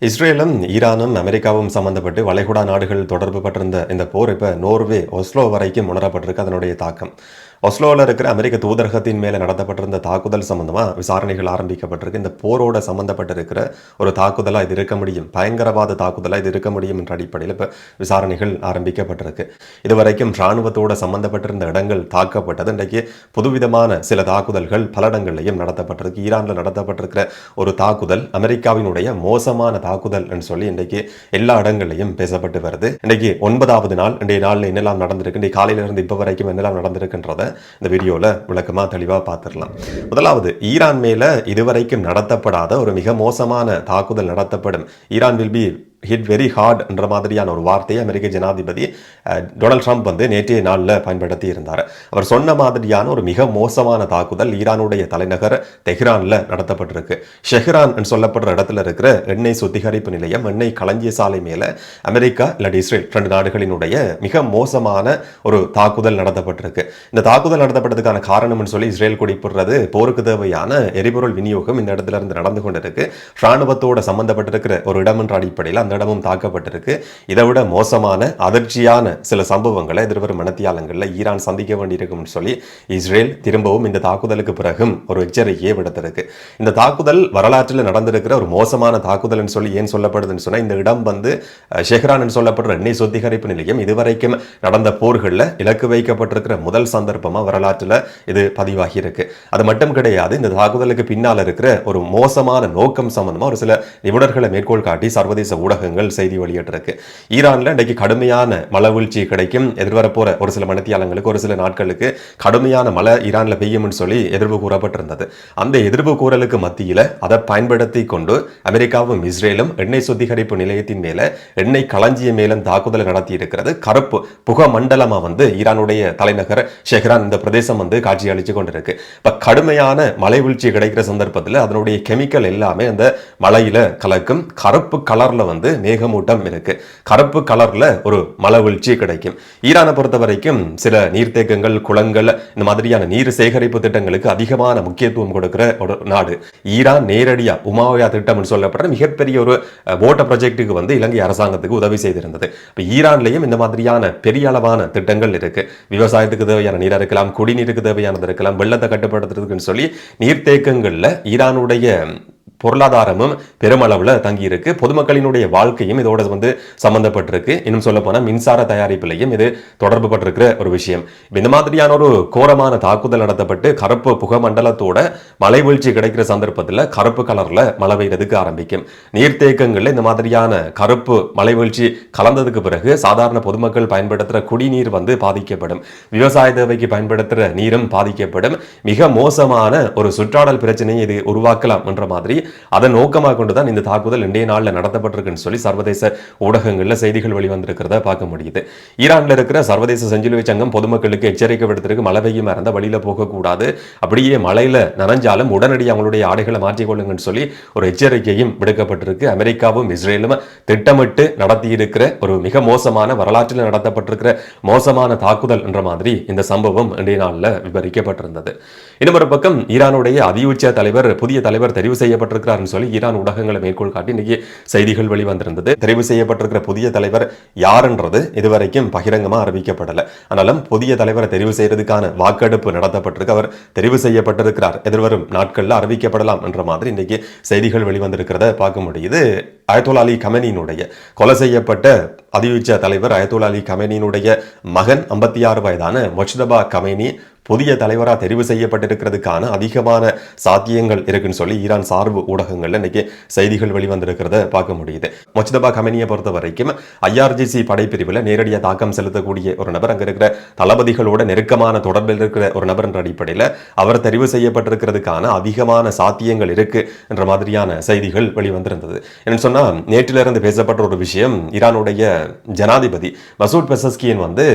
இஸ்ரேலும் ஈரானும் அமெரிக்காவும் சம்பந்தப்பட்டு வளைகுடா நாடுகள் தொடர்பு பட்டிருந்த இந்த போர் இப்போ நோர்வே ஒஸ்லோ வரைக்கும் உணரப்பட்டிருக்கு அதனுடைய தாக்கம். ஒஸ்லோவில் இருக்கிற அமெரிக்க தூதரகத்தின் மேலே நடத்தப்பட்டிருந்த தாக்குதல் சம்பந்தமாக விசாரணைகள் ஆரம்பிக்கப்பட்டிருக்கு. இந்த போரோட சம்பந்தப்பட்டிருக்கிற ஒரு தாக்குதலாக இது இருக்க முடியும், பயங்கரவாத தாக்குதலாக இது இருக்க முடியும் என்ற அடிப்படையில் இப்போ விசாரணைகள் ஆரம்பிக்கப்பட்டிருக்கு. இதுவரைக்கும் இராணுவத்தோடு சம்பந்தப்பட்டிருந்த இடங்கள் தாக்கப்பட்டது. இன்றைக்கு புதுவிதமான சில தாக்குதல்கள் பல இடங்கள்லையும் நடத்தப்பட்டிருக்கு. ஈரானில் நடத்தப்பட்டிருக்கிற ஒரு தாக்குதல் அமெரிக்காவினுடைய மோசமான தாக்குதல் என்று சொல்லி இன்றைக்கு எல்லா இடங்கள்லையும் பேசப்பட்டு வருது. இன்றைக்கு 9வது நாள். இன்றைய நாளில் என்னெல்லாம் நடந்திருக்கு, இன்றைய காலையிலிருந்து இப்போ வரைக்கும் என்னெல்லாம் நடந்திருக்குன்றதை இந்த வீடியோவில் விளக்கமாக தெளிவாக பார்த்துடலாம். முதலாவது, ஈரான் மேலே இதுவரைக்கும் நடத்தப்படாத ஒரு மிக மோசமான தாக்குதல் நடத்தப்படும். Iran will be hit very hard என்ற மாதிரியான ஒரு வார்த்தையை அமெரிக்க ஜனாதிபதி டொனால்ட் ட்ரம்ப் நேற்றைய நாளில் பயன்படுத்தி இருந்தார். அவர் சொன்ன மாதிரியான ஒரு மிக மோசமான தாக்குதல் ஈரானுடைய தலைநகர் தெஹ்ரானில் நடத்தப்பட்டிருக்கு. ஷெஹ்ரான் சொல்லப்படுற இடத்துல இருக்கிற எண்ணெய் சுத்திகரிப்பு நிலையம், எண்ணெய் களஞ்சிய சாலை மேலே அமெரிக்கா இல்லாட்டி இஸ்ரேல் 2 நாடுகளினுடைய மிக மோசமான ஒரு தாக்குதல் நடத்தப்பட்டிருக்கு. இந்த தாக்குதல் நடத்தப்பட்டதுக்கான காரணம்னு சொல்லி இஸ்ரேல் குறிப்பிடுறது, போருக்கு தேவையான எரிபொருள் விநியோகம் இந்த இடத்துல இருந்து நடந்து கொண்டிருக்கு, இராணுவத்தோட சம்பந்தப்பட்டிருக்கிற ஒரு இடம் என்ற அடிப்படையில் இடமும் தாக்கப்பட்டிருக்கு. இதை விட மோசமான அதிர்ச்சியான சில சம்பவங்களை எதிர்வரும் மனத்தியாலங்களில் ஈரான் சந்திக்க வேண்டியிருக்கும் சொல்லி இஸ்ரேல் திரும்பவும் இந்த தாக்குதலுக்கு பிறகும் ஒரு எச்சரிக்கையை விடுத்திருக்கு. இந்த தாக்குதல் வரலாற்றில் நடந்திருக்கிற ஒரு மோசமான தாக்குதல் சொல்லி ஏன் சொல்லப்படுதுன்னு சொன்னா, இந்த இடம் ஷெஹ்ரான் சொல்லப்படுற எண்ணெய் சுத்திகரிப்பு நிலையம் இதுவரைக்கும் நடந்த போர்களில் இலக்கு வைக்கப்பட்டிருக்கிற முதல் சந்தர்ப்பமா வரலாற்றில் இது பதிவாகி இருக்கு. அது மட்டும் கிடையாது, இந்த தாக்குதலுக்கு பின்னால் இருக்கிற ஒரு மோசமான நோக்கம் சம்பந்தமா ஒரு சில நிபுணர்களை மேற்கோள் காட்டி சர்வதேச ஊடகங்கள் செய்தி வெளியிட்டிருக்கு. ஈரான்ல இன்றைக்கு கடுமையான மழை வீழ்ச்சி கிடைக்கும், எதிர்வரப்போற ஒரு சில மணித்தியாலங்களுக்கு ஒரு சில நாட்களுக்கு கடுமையான மழை ஈரான்ல பெய்யும் சொல்லி எதிர்ப்பு கூறப்பட்டிருந்தது. அந்த எதிர்ப்பு கூறலுக்கு மத்தியில் அதை பயன்படுத்தி கொண்டு அமெரிக்காவும் இஸ்ரேலும் எண்ணெய் சுத்திகரிப்பு நிலையத்தின் மேல எண்ணெய் களஞ்சிய மேலும் தாக்குதல் நடத்தி இருக்கிறது. கருப்பு புக மண்டலமா ஈரானுடைய தலைநகர் ஷெஹ்ரான் இந்த பிரதேசம் காட்சி அளிச்சு கொண்டிருக்கு. இப்ப கடுமையான மழை வீழ்ச்சி கிடைக்கிற சந்தர்ப்பத்தில் அதனுடைய கெமிக்கல் எல்லாமே அந்த மழையில கலக்கும். கருப்பு கலர்ல மேகமூட்டம் இருக்கு. கருப்பு கலர்ல ஒரு மழை வீழ்ச்சி கிடைக்கும். ஈரானை பொறுத்த வரைக்கும் சில நீர்த்தேக்கங்கள், குளங்கள், இந்த மாதிரியான நீர் சேகரிப்பு திட்டங்களுக்கு அதிகமான முக்கியத்துவம் கொடுக்கிற ஒரு நாடு. ஈரான் நேரடியா உமாயா திட்டம் சொல்லப்படுற மிகப்பெரிய ஒரு ஓட்ட ப்ராஜெக்டுக்கு இலங்கை அரசாங்கத்துக்கு உதவி செய்திருந்தது. இப்ப ஈரான்லயும் இந்த மாதிரியான பெரிய அளவான திட்டங்கள் இருக்கு. விவசாயத்துக்கு தேவையான நீரா இருக்கலாம், குடிநீருக்கு தேவையானது இருக்கலாம், வெள்ளத்தை கட்டுப்படுத்துறதுக்குன்னு சொல்லி நீர்த்தேக்கங்கள்ல ஈரானுடைய பொருளாதாரமும் பெருமளவில் தங்கி இருக்கு. பொதுமக்களினுடைய வாழ்க்கையும் இதோட சம்பந்தப்பட்டிருக்கு. இன்னும் சொல்ல போனா மின்சார தயாரிப்பிலையும் இது தொடர்பு பட்டிருக்கிற ஒரு விஷயம். இந்த மாதிரியான ஒரு கோரமான தாக்குதல் நடத்தப்பட்டு கருப்பு புகை மண்டலத்தோட மழை வீழ்ச்சி கிடைக்கிற சந்தர்ப்பத்தில் கருப்பு கலர்ல மழை பெய்யறதுக்கு ஆரம்பிக்கும். நீர்த்தேக்கங்கள்ல இந்த மாதிரியான கருப்பு மழை வீழ்ச்சி கலந்ததுக்கு பிறகு சாதாரண பொதுமக்கள் பயன்படுத்துற குடிநீர் பாதிக்கப்படும். விவசாய தேவைக்கு பயன்படுத்துற நீரும் பாதிக்கப்படும். மிக மோசமான ஒரு சுற்றாடல் பிரச்சனையை இது உருவாக்கலாம் என்ற மாதிரி அதை நோக்கமாக கொண்டுதான் இந்த தாக்குதல் இன்றைய நாளில் நடத்தப்பட்டிருக்குன்னு சொல்லி சர்வதேச ஊடகங்களில் செய்திகள் வெளிவந்திருக்கிறத பார்க்க முடியுது. ஈரான்ல இருக்கிற சர்வதேச செஞ்சிலுவை சங்கம் பொதுமக்களுக்கு எச்சரிக்கை விடுத்திருக்கு. மழை பெய்யும் இருந்தால் வழியில போகக்கூடாது, அப்படியே மழையில நனைஞ்சாலும் உடனடி அவங்களுடைய ஆடைகளை மாற்றிக்கொள்ளுங்கன்னு சொல்லி ஒரு எச்சரிக்கையும் விடுக்கப்பட்டிருக்கு. அமெரிக்காவும் இஸ்ரேலும் திட்டமிட்டு நடத்தியிருக்கிற ஒரு மிக மோசமான வரலாற்றில் நடத்தப்பட்டிருக்கிற மோசமான தாக்குதல் என்ற மாதிரி இந்த சம்பவம் இன்றைய நாளில் விவரிக்கப்பட்டிருந்தது. இன்னொரு பக்கம் ஈரானுடைய அதிஉச்ச தலைவர், புதிய தலைவர் தெரிவு செய்யப்பட்டிருக்கிறார் சொல்லி ஈரான் ஊடகங்களை மேற்கோள் காட்டி இன்னைக்கு செய்திகள் வெளிவந்திருந்தது. தெரிவு செய்யப்பட்டிருக்கிற புதிய தலைவர் யாருன்றது இதுவரைக்கும் பகிரங்கமா அறிவிக்கப்படல. ஆனாலும் புதிய தலைவரை தெரிவு செய்யறதுக்கான வாக்கெடுப்பு நடத்தப்பட்டிருக்கு. அவர் தெரிவு செய்யப்பட்டிருக்கிறார், எதிர்வரும் நாட்கள்ல அறிவிக்கப்படலாம் என்ற மாதிரி இன்னைக்கு செய்திகள் வெளிவந்திருக்கிறத பார்க்க முடியுது. அயத்தோல்லா அலி கமேனியினுடைய கொலை செய்யப்பட்ட அதிஉச்ச தலைவர் அயத்தோல்லா அலி கமேனியினுடைய மகன் 56 வயதான மொஜ்தபா கமேனி புதிய தலைவராக தெரிவு செய்யப்பட்டிருக்கிறதுக்கான அதிகமான சாத்தியங்கள் இருக்குன்னு சொல்லி ஈரான் சார்பு ஊடகங்கள்ல இன்னைக்கு செய்திகள் வெளிவந்திருக்கிறத பார்க்க முடியுது. மொஜ்தபா கமேனியை பொறுத்த வரைக்கும் IRGC படைப்பிரிவில் நேரடியாக தாக்கம் செலுத்தக்கூடிய ஒரு நபர், அங்க இருக்கிற தளபதிகளோட நெருக்கமான தொடர்பில் இருக்கிற ஒரு நபர் என்ற அடிப்படையில் அவர் தெரிவு செய்யப்பட்டிருக்கிறதுக்கான அதிகமான சாத்தியங்கள் இருக்கு என்ற மாதிரியான செய்திகள் வெளிவந்திருந்தது. என்ன சொன்னா, நேற்றிலிருந்து பேசப்பட்ட ஒரு விஷயம், ஈரானுடைய ஜனாதிபதி மசூத் பெசஸ்கியன்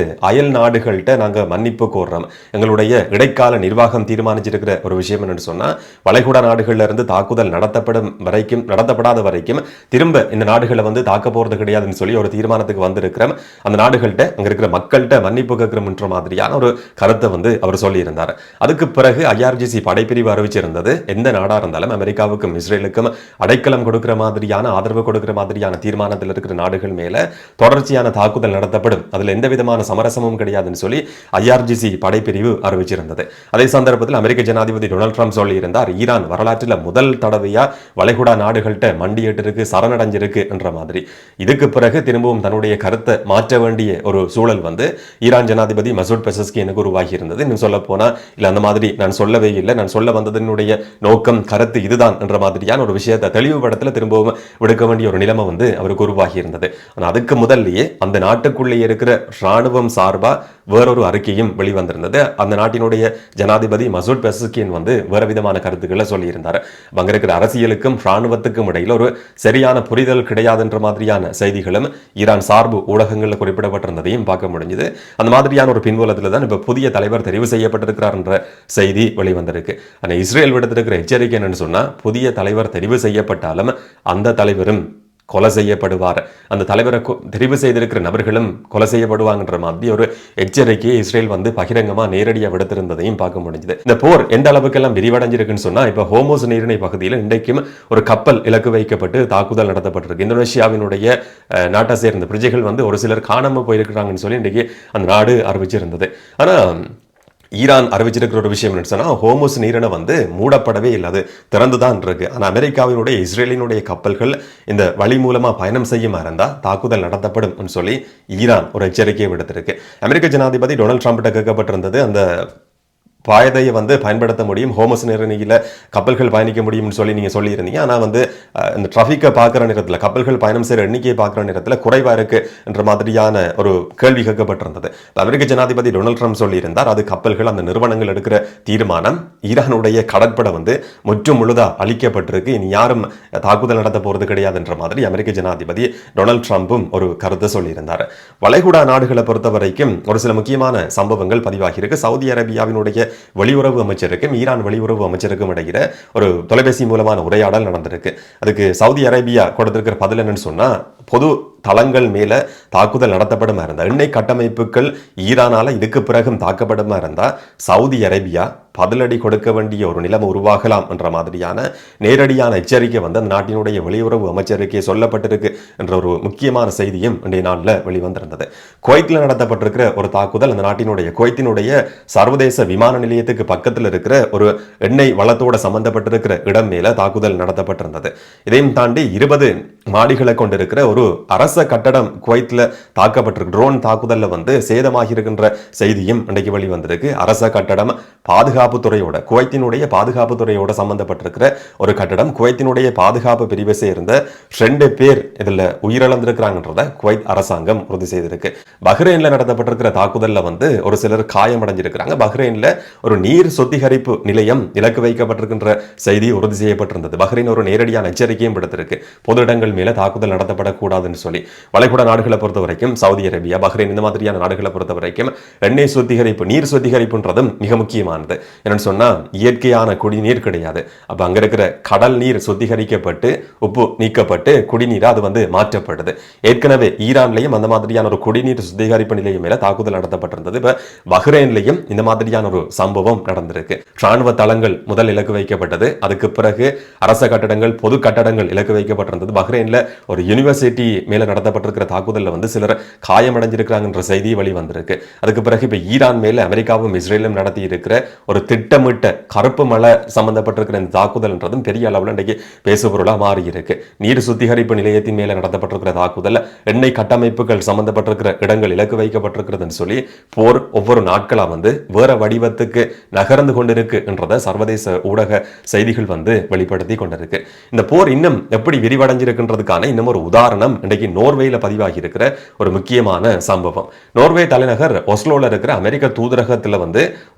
அயல் நாடுகள்கிட்ட நாங்கள் மன்னிப்பு கோர்றோம், எங்களுடைய அதனுடைய இடைக்கால நிர்வாகம் தீர்மானிச்சிருக்கிற ஒரு விஷயம் என்னன்னு சொன்னா, வளைகுடா நாடுகள்ல இருந்து தாக்குதல் நடத்தப்படாத வரைக்கும் திரும்ப இந்த நாடுகளை வந்து தாக்க போறது கிடையாதுன்னு சொல்லி ஒரு தீர்மானத்துக்கு வந்திருக்கிற அந்த நாடுகள்கிட்ட அங்க இருக்கிற மக்கள்கிட்ட மன்னிப்பு கேட்கிற மாதிரியான ஒரு கருத்தை வந்து அவர் சொல்லியிருந்தார். அதுக்கு பிறகு IRGC படைப்பிரிவு அறிவிச்சிருந்தது, எந்த நாடா இருந்தாலும் அமெரிக்காவுக்கும் இஸ்ரேலுக்கும் அடைக்கலம் கொடுக்கிற மாதிரியான ஆதரவு கொடுக்கிற மாதிரியான தீர்மானத்தில் இருக்கிற நாடுகள் மேல தொடர்ச்சியான தாக்குதல் நடத்தப்படும், அதுல எந்த விதமான சமரசமும் கிடையாதுன்னு சொல்லி IRGC படைப்பிரிவு அறிவிச்சிருந்தது. அதே சந்தர்ப்பத்தில் அமெரிக்க ஜனாதிபதி டொனால்ட் ட்ரம்ப் சொல்லியிருந்தார், ஈரான் வரலாற்றில் முதல் தடவையா வளைகுடா நாடுகள்கிட்ட மண்டியிட்டு இருக்கு, சரணடைஞ்சிருக்கு என்ற மாதிரி. இதுக்கு பிறகு திரும்பவும் தன்னுடைய கருத்தை மாற்ற வேண்டிய ஒரு சூழல் வந்து ஈரான் ஜனாதிபதி மசூத் பெசஸ்கியனுக்கு உருவாகி இருந்தது. இன்னும் சொல்ல போனா இல்ல அந்த மாதிரி நான் சொல்லவே இல்லை, நான் சொல்ல வந்ததனுடைய நோக்கம் கருத்து இதுதான் என்ற மாதிரியான ஒரு விஷயத்தை தெளிவுபடத்தில் திரும்பவும் விடுக்க வேண்டிய ஒரு நிலைமை வந்து அவருக்கு உருவாகி இருந்தது. ஆனால் அதுக்கு முதல்லயே அந்த நாட்டுக்குள்ளே இருக்கிற ராணுவம் சார்பா வேறொரு அறிக்கையும் வெளிவந்திருந்தது. அந்த நாட்டினுடைய ஜனாதிபதி மசூத் பெசஸ்கியன் வந்து வேற விதமான கருத்துக்களை சொல்லியிருந்தார். அங்க இருக்கிற அரசியலுக்கும் ராணுவத்துக்கும் இடையில் ஒரு சரியான புரிதல் கிடையாது என்ற மாதிரியான செய்திகளும் ஈரான் சார்பு ஊடகங்களில் குறிப்பிடப்பட்டிருந்ததையும் பார்க்க முடிஞ்சது. அந்த மாதிரியான ஒரு பின்புலத்தில் தான் இப்ப புதிய தலைவர் தெரிவு செய்யப்பட்டிருக்கிறார் என்ற செய்தி வெளிவந்திருக்கு. ஆனால் இஸ்ரேல் விடுத்திருக்கிற எச்சரிக்கை என்னன்னு சொன்னா, புதிய தலைவர் தெரிவு செய்யப்பட்டாலும் அந்த தலைவரும் கொலை செய்யப்படுவார், அந்த தலைவரை தெரிவு செய்திருக்கிற நபர்களும் கொலை செய்யப்படுவாங்கன்ற மாதிரி ஒரு எச்சரிக்கையை இஸ்ரேல் வந்து பகிரங்கமா நேரடியாக விடுத்திருந்ததையும் பார்க்க முடிஞ்சது. இந்த போர் எந்த அளவுக்கு எல்லாம் விரிவடைஞ்சிருக்குன்னு சொன்னா, இப்ப ஹோமோஸ் நீரிணை பகுதியில் இன்றைக்கும் ஒரு கப்பல் இலக்கு வைக்கப்பட்டு தாக்குதல் நடத்தப்பட்டிருக்கு. இந்தோனேஷியாவினுடைய நாட்டை சேர்ந்த பிரஜைகள் வந்து ஒரு சிலர் காணாம போயிருக்கிறாங்கன்னு சொல்லி இன்றைக்கு அந்த நாடு அறிவிச்சிருந்தது. ஆனா ஈரான் அறிவிச்சிருக்கிற ஒரு விஷயம் என்னன்னு சொன்னா, ஹோமோஸ் நீரிணை வந்து மூடப்படவே இல்லை, அது திறந்துதான் இருக்கு. ஆனால் அமெரிக்காவினுடைய இஸ்ரேலினுடைய கப்பல்கள் இந்த வழி மூலமா பயணம் செய்யுமா இருந்தா தாக்குதல் நடத்தப்படும் சொல்லி ஈரான் ஒரு எச்சரிக்கையை விடுத்திருக்கு. அமெரிக்க ஜனாதிபதி டொனால்ட் ட்ரம்ப்கிட்ட கேட்கப்பட்டிருந்தது, அந்த பாதையை வந்து பயன்படுத்த முடியும், ஹோமஸ் நீரிணையில் கப்பல்கள் பயணிக்க முடியும்னு சொல்லி நீங்கள் சொல்லியிருந்தீங்க. ஆனால் வந்து இந்த டிராஃபிக்கை பார்க்குற நேரத்தில், கப்பல்கள் பயணம் செய்கிற எண்ணிக்கையை பார்க்குற நேரத்தில் குறைவாக இருக்கு என்ற மாதிரியான ஒரு கேள்வி கேட்கப்பட்டிருந்தது. அமெரிக்க ஜனாதிபதி டொனால்ட் ட்ரம்ப் சொல்லியிருந்தார், அது கப்பல்கள் அந்த நிறுவனங்கள் எடுக்கிற தீர்மானம், ஈரானுடைய கடற்படை வந்து முற்றும் முழுதாக அழிக்கப்பட்டிருக்கு, இனி யாரும் தாக்குதல் நடத்த போகிறது கிடையாது என்ற மாதிரி அமெரிக்க ஜனாதிபதி டொனால்ட் ட்ரம்ப்பும் ஒரு கருத்தை சொல்லியிருந்தார். வளைகுடா நாடுகளை பொறுத்த வரைக்கும் ஒரு சில முக்கியமான சம்பவங்கள் பதிவாகி இருக்கு. சவுதி அரேபியாவினுடைய வெளியுறவு அமைச்சருக்கும் ஈரான் வெளியுறவு அமைச்சருக்கும் இடையில ஒரு தொலைபேசி மூலமான உரையாடல் நடந்திருக்கு. அதுக்கு சவுதி அரேபியா கொடுத்திருக்கிற பதில் என்னன்னு சொன்னா, பொது தளங்கள் மேல தாக்குதல் நடத்தப்படுமா இருந்தா, எண்ணெய் கட்டமைப்புகள் ஈரானால இதுக்கு பிறகும் தாக்கப்படுமா இருந்தா சவுதி அரேபியா பதிலடி கொடுக்க வேண்டிய ஒரு நிலைமை உருவாகலாம் என்ற மாதிரியான நேரடியான எச்சரிக்கை வந்து அந்த நாட்டினுடைய வெளியுறவு அமைச்சருக்கே சொல்லப்பட்டிருக்கு என்ற ஒரு முக்கியமான செய்தியும் இன்றைய நாளில் வெளிவந்திருந்தது. குவைத்தில் நடத்தப்பட்டிருக்கிற ஒரு தாக்குதல், அந்த நாட்டினுடைய குவைத்தினுடைய சர்வதேச விமான நிலையத்துக்கு பக்கத்தில் இருக்கிற ஒரு எண்ணெய் வளத்தோட சம்பந்தப்பட்டிருக்கிற இடம் மேல தாக்குதல் நடத்தப்பட்டிருந்தது. இதையும் தாண்டி 20 மாடிகளை கொண்டிருக்கிற ஒரு அரச கட்டடம் குவைத்தில் தாக்கப்பட்டிருக்கு. ட்ரோன் தாக்குதல்ல வந்து சேதமாகி இருக்கின்ற செய்தியும் இன்றைக்கு வெளிவந்திருக்கு. அரச கட்டடம் பாதுகாப்பு துறையோட, குவைத்தினுடைய பாதுகாப்பு துறையோட சம்பந்தப்பட்டிருக்கிற ஒரு கட்டடம். குவைத்தினுடைய பாதுகாப்பு பிரிவை சேர்ந்த 2 பேர் இதுல உயிரிழந்திருக்கிறாங்கன்றத குவைத் அரசாங்கம் உறுதி செய்திருக்கு. பஹ்ரைன்ல நடத்தப்பட்டிருக்கிற தாக்குதல்ல வந்து ஒரு சிலர் காயமடைஞ்சிருக்கிறாங்க. பஹ்ரைன்ல ஒரு நீர் சுத்திகரிப்பு நிலையம் இலக்கு வைக்கப்பட்டிருக்கின்ற செய்தி உறுதி செய்யப்பட்டிருந்தது. பஹ்ரைன் ஒரு நேரடியான எச்சரிக்கையும் விடுத்திருக்கு, பொது இடங்கள் மேல தாக்குதல் நடத்தப்படக்கூடாதுன்னு சொல்லி. வளைகுடா நாடுகளை பொறுத்த வரைக்கும் சவுதி அரேபியா, பஹ்ரைன் இந்த மாதிரியான நாடுகளை பொறுத்த வரைக்கும் எண்ணெய் சுத்திகரிப்பு, நீர் சுத்திகரிப்புன்றதும் மிக முக்கியமானது. என்னன்னு சொன்னா, இயற்கையான குடிநீர் கிடையாது. அப்ப அங்க இருக்கிற கடல் நீர் சுத்திகரிக்கப்பட்டு உப்பு நீக்கப்பட்டு குடிநீர் அது வந்து மாற்றப்படுது. ஏற்கனவே ஈரான்லையும் அந்த மாதிரியான ஒரு குடிநீர் சுத்திகரிப்பு நிலையம் மேல தாக்குதல் நடத்தப்பட்டிருந்தது. இப்ப பஹ்ரைன்லையும் இந்த மாதிரியான ஒரு சம்பவம் நடந்திருக்கு. ராணுவ தளங்கள் முதல் இலக்கு வைக்கப்பட்டது, அதுக்கு பிறகு அரச கட்டடங்கள், பொது கட்டடங்கள் இலக்கு வைக்கப்பட்டிருந்தது. பஹ்ரைன்ல ஒரு யூனிவர்சிட்டி மேல நடத்தப்பட்டிருக்கிற தாக்குதல்ல வந்து சிலர் காயமடைஞ்சிருக்கிறாங்கன்ற செய்தி வெளிவந்திருக்கு. அதுக்கு பிறகு இப்ப ஈரான் மேல அமெரிக்காவும் இஸ்ரேலும் நடத்தி இருக்கிற ஒரு திட்டமிட்ட கருப்பு மலை சம்பந்தப்பட்டிருக்கிற இந்த தாக்குதல்ன்றதும் பெரிய அளவில் இன்றைக்கு பேசுபொருளா மாறி இருக்கு. நீர் சுத்திகரிப்பு நிலையத்தின் மேல நடத்தப்பட்டிருக்கிற தாக்குதல், எண்ணெய் கட்டமைப்புகள் சம்பந்தப்பட்டிருக்கிற இடங்கள் இலக்கு வைக்கப்பட்டிருக்கிறதுன்னு சொல்லி போர் ஒவ்வொரு நாட்களா வந்து வேற வடிவத்துக்கு நகர்ந்து கொண்டிருக்கு என்றதை சர்வதேச ஊடக செய்திகள் வந்து வெளிப்படுத்தி கொண்டிருக்கு. இந்த போர் இன்னும் எப்படி விரிவடைஞ்சிருக்குன்றதுக்கான இன்னும் ஒரு உதாரணம் உதாரணம் இன்றைக்கு நோர்வேல பதிவாகி இருக்கிற ஒரு முக்கியமான சம்பவம். நோர்வே தலைநகர் ஒஸ்லோல இருக்கிற அமெரிக்க தூதரகத்தில்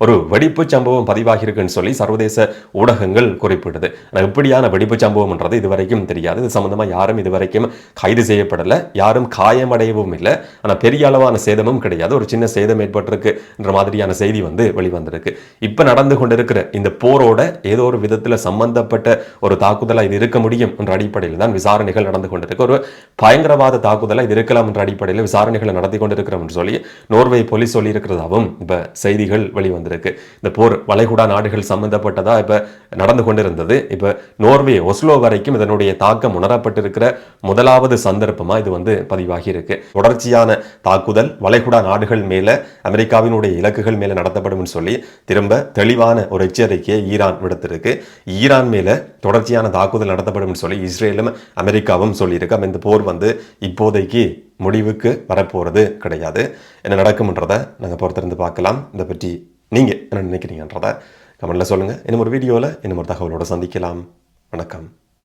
ஒரு வெடிப்பு சம்பவம் பதிவாகி இருக்குன்னு சொல்லி சர்வதேச ஊடகங்கள் குறிப்பிடுது. இப்படியான வெடிப்பு சம்பவம்ன்றது இதுவரைக்கும் தெரியாது. இது சம்பந்தமா யாரும் இதுவரைக்கும் கைது செய்யப்படல, யாரும் காயமடையவும் இல்லை. ஆனா பெரிய அளவான சேதமும் கிடையாது, ஒரு சின்ன சேதம் ஏற்பட்டிருக்கு என்ற மாதிரியான செய்தி வெளிவந்திருக்கு. இப்ப நடந்து கொண்டிருக்கிற இந்த போரோட ஏதோ ஒரு விதத்தில் சம்பந்தப்பட்ட ஒரு தாக்குதலா இது இருக்க முடியும் என்ற அடிப்படையில் தான் விசாரணைகள் நடந்து கொண்டிருக்கு. ஒரு பயங்கரவாத தாக்குதலா இது இருக்கலாம் என்ற அடிப்படையில் விசாரணைகளை நடத்தி கொண்டிருக்கிறோம் என்று சொல்லி நோர்வே போலீஸ் சொல்லி இருக்கிறதாவும் இப்ப செய்திகள் வெளிவந்திருக்கு. இந்த போர் வளைகுடா நாடுகள் சம்பந்தப்பட்டதா இப்ப நடந்து கொண்டிருந்தது. இப்ப நோர்வே ஒஸ்லோ வரைக்கும் இதனுடைய தாக்கம் உணரப்பட்டிருக்கிற முதலாவது சந்தர்ப்பமா இது பதிவாகி இருக்கு. தொடர்ச்சியான தாக்குதல் வளைகுடா நாடுகள் மேல அமெரிக்காவினுடைய இலக்குகள் மேல நடத்தப்படும் சொல்லி திரும்ப தெளிவான ஒரு எச்சரிக்கையை ஈரான் விடுத்திருக்கு. ஈரான் மேல தொடர்ச்சியான தாக்குதல் நடத்தப்படும் சொல்லி இஸ்ரேலும் அமெரிக்காவும் சொல்லியிருக்கு. இந்த போர் இப்போதைக்கு முடிவுக்கு வரப்போறது கிடையாது. என்ன நடக்கும்ன்றதை நாங்கள் பொறுத்திருந்து பார்க்கலாம். இதை பற்றி நீங்க என்ன நினைக்கிறீங்கன்றதை கமெண்ட்ல சொல்லுங்க. இன்னும் ஒரு வீடியோவில் இன்னும் ஒரு தகவலோட சந்திக்கலாம். வணக்கம்.